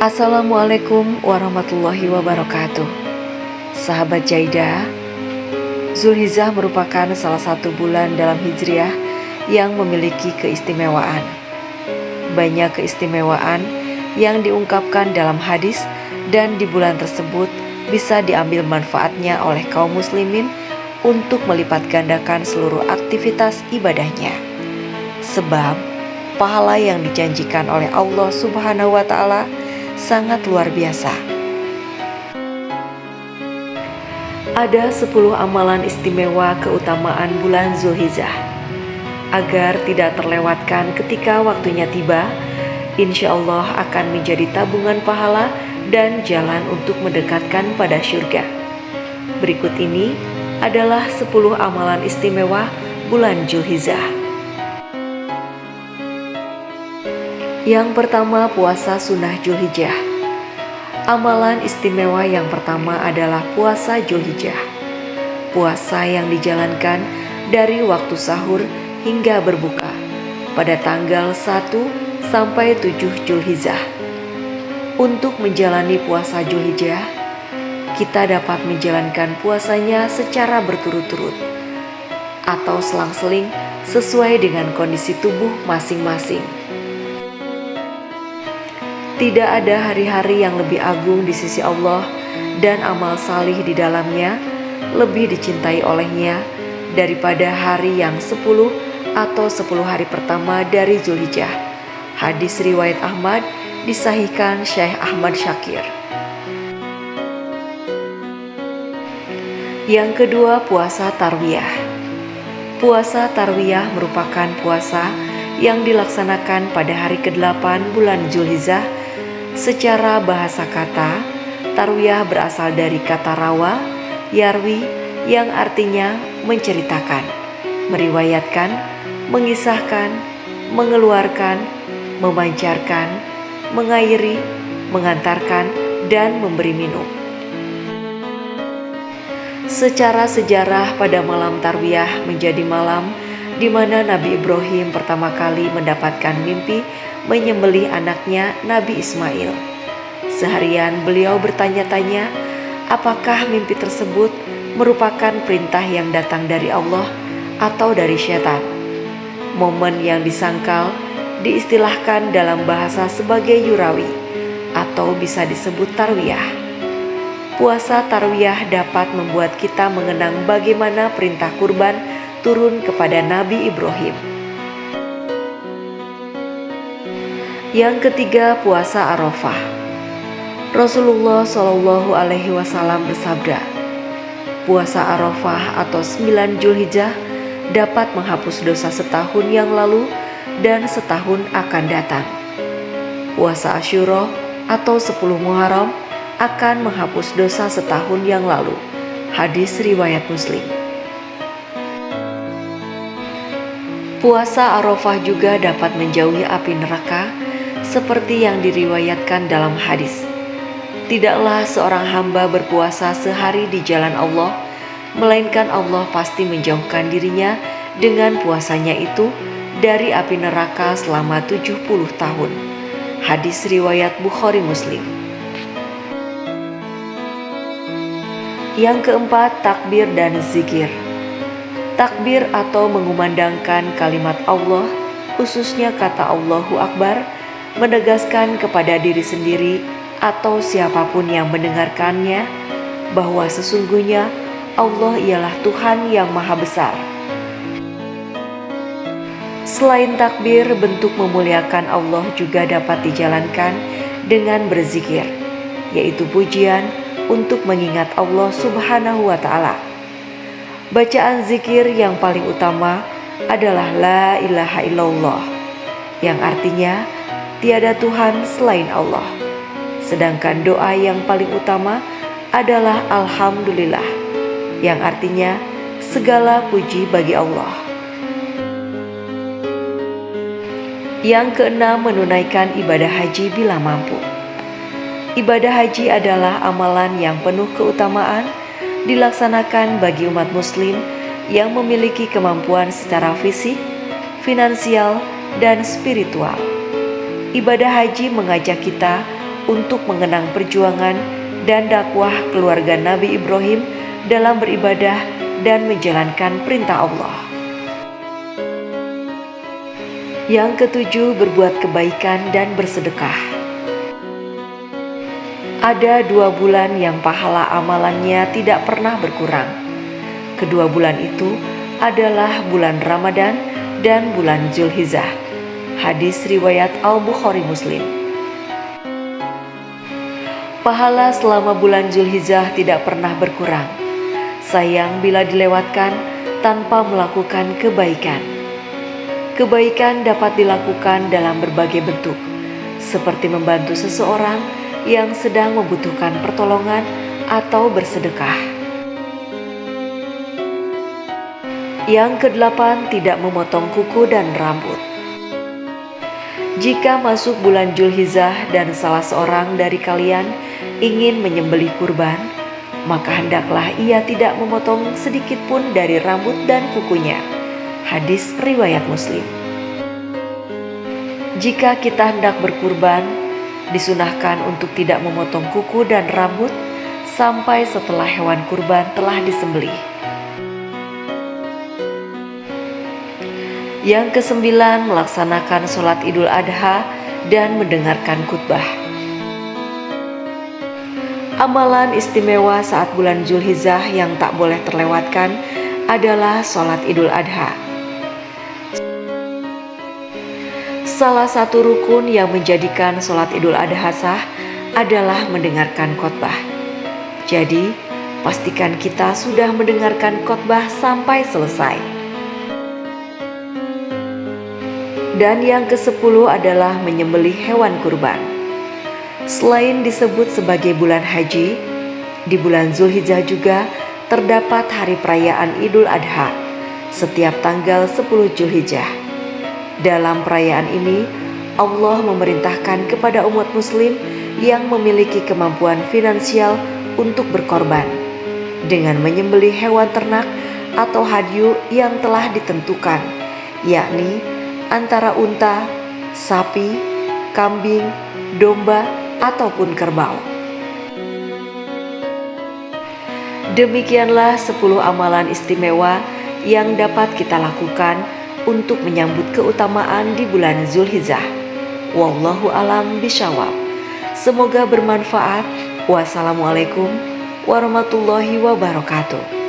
Assalamualaikum warahmatullahi wabarakatuh. Sahabat Jaidah, Zulhijjah merupakan salah satu bulan dalam Hijriah yang memiliki keistimewaan. Banyak keistimewaan yang diungkapkan dalam hadis, dan di bulan tersebut bisa diambil manfaatnya oleh kaum muslimin untuk melipat gandakan seluruh aktivitas ibadahnya. Sebab pahala yang dijanjikan oleh Allah Subhanahu wa Ta'ala sangat luar biasa. Ada 10 amalan istimewa keutamaan bulan Zulhijjah. Agar tidak terlewatkan ketika waktunya tiba, insya Allah akan menjadi tabungan pahala dan jalan untuk mendekatkan pada syurga. Berikut ini adalah 10 amalan istimewa bulan Zulhijjah. Yang pertama, puasa sunnah Zulhijjah. Amalan istimewa yang pertama adalah puasa Zulhijjah. Puasa yang dijalankan dari waktu sahur hingga berbuka pada tanggal 1 sampai 7 Zulhijjah. Untuk menjalani puasa Zulhijjah, kita dapat menjalankan puasanya secara berturut-turut atau selang-seling sesuai dengan kondisi tubuh masing-masing. Tidak ada hari-hari yang lebih agung di sisi Allah dan amal salih di dalamnya lebih dicintai olehnya daripada hari yang 10 atau 10 hari pertama dari Zulhijjah. Hadis riwayat Ahmad, disahihkan Syekh Ahmad Syakir. Yang kedua, puasa Tarwiyah. Puasa Tarwiyah merupakan puasa yang dilaksanakan pada hari ke-8 bulan Zulhijjah. Secara bahasa kata, Tarwiyah berasal dari kata rawa, yarwi, yang artinya menceritakan, meriwayatkan, mengisahkan, mengeluarkan, memancarkan, mengairi, mengantarkan, dan memberi minum. Secara sejarah, pada malam Tarwiyah menjadi malam di mana Nabi Ibrahim pertama kali mendapatkan mimpi menyembelih anaknya Nabi Ismail. Seharian beliau bertanya-tanya apakah mimpi tersebut merupakan perintah yang datang dari Allah atau dari syaitan. Momen yang disangkal diistilahkan dalam bahasa sebagai yurawi atau bisa disebut tarwiyah. Puasa tarwiyah dapat membuat kita mengenang bagaimana perintah kurban turun kepada Nabi Ibrahim. Yang ketiga, puasa Arafah. Rasulullah Shallallahu Alaihi Wasallam bersabda, puasa Arafah atau 9 Zulhijjah dapat menghapus dosa setahun yang lalu dan setahun akan datang. Puasa Asyura atau 10 Muharram akan menghapus dosa setahun yang lalu. Hadis riwayat Muslim. Puasa Arafah juga dapat menjauhi api neraka seperti yang diriwayatkan dalam hadis. Tidaklah seorang hamba berpuasa sehari di jalan Allah, melainkan Allah pasti menjauhkan dirinya dengan puasanya itu dari api neraka selama 70 tahun. Hadis riwayat Bukhari Muslim. Yang keempat, takbir dan zikir. Takbir atau mengumandangkan kalimat Allah, khususnya kata Allahu Akbar, menegaskan kepada diri sendiri atau siapapun yang mendengarkannya bahwa sesungguhnya Allah ialah Tuhan yang Maha Besar. Selain takbir, bentuk memuliakan Allah juga dapat dijalankan dengan berzikir, yaitu pujian untuk mengingat Allah Subhanahu wa Ta'ala. Bacaan zikir yang paling utama adalah La ilaha illallah, yang artinya tiada Tuhan selain Allah. Sedangkan doa yang paling utama adalah Alhamdulillah, yang artinya segala puji bagi Allah. Yang keenam, menunaikan ibadah haji bila mampu. Ibadah haji adalah amalan yang penuh keutamaan, dilaksanakan bagi umat muslim yang memiliki kemampuan secara fisik, finansial, dan spiritual. Ibadah haji mengajak kita untuk mengenang perjuangan dan dakwah keluarga Nabi Ibrahim dalam beribadah dan menjalankan perintah Allah. Yang ketujuh, berbuat kebaikan dan bersedekah. Ada 2 bulan yang pahala amalannya tidak pernah berkurang. Kedua bulan itu adalah bulan Ramadan dan bulan Zulhijjah. Hadis riwayat Al-Bukhari Muslim. Pahala selama bulan Zulhijjah tidak pernah berkurang. Sayang bila dilewatkan tanpa melakukan kebaikan. Kebaikan dapat dilakukan dalam berbagai bentuk, seperti membantu seseorang yang sedang membutuhkan pertolongan atau bersedekah. Yang kedelapan, tidak memotong kuku dan rambut. Jika masuk bulan Zulhijjah dan salah seorang dari kalian ingin menyembelih kurban, maka hendaklah ia tidak memotong sedikit pun dari rambut dan kukunya. Hadis riwayat Muslim. Jika kita hendak berkurban, disunahkan untuk tidak memotong kuku dan rambut sampai setelah hewan kurban telah disembelih. Yang kesembilan, melaksanakan sholat Idul Adha dan mendengarkan khutbah. Amalan istimewa saat bulan Zulhijjah yang tak boleh terlewatkan adalah sholat Idul Adha. Salah satu rukun yang menjadikan sholat Idul Adha sah adalah mendengarkan khotbah. Jadi, pastikan kita sudah mendengarkan khotbah sampai selesai. Dan yang ke-10 adalah menyembelih hewan kurban. Selain disebut sebagai bulan haji, di bulan Zulhijjah juga terdapat hari perayaan Idul Adha setiap tanggal 10 Zulhijjah. Dalam perayaan ini, Allah memerintahkan kepada umat muslim yang memiliki kemampuan finansial untuk berkorban dengan menyembelih hewan ternak atau hadyu yang telah ditentukan, yakni antara unta, sapi, kambing, domba, ataupun kerbau. Demikianlah 10 amalan istimewa yang dapat kita lakukan untuk menyambut keutamaan di bulan Zulhijjah. Wallahu a'lam bishawab. Semoga bermanfaat. Wassalamualaikum warahmatullahi wabarakatuh.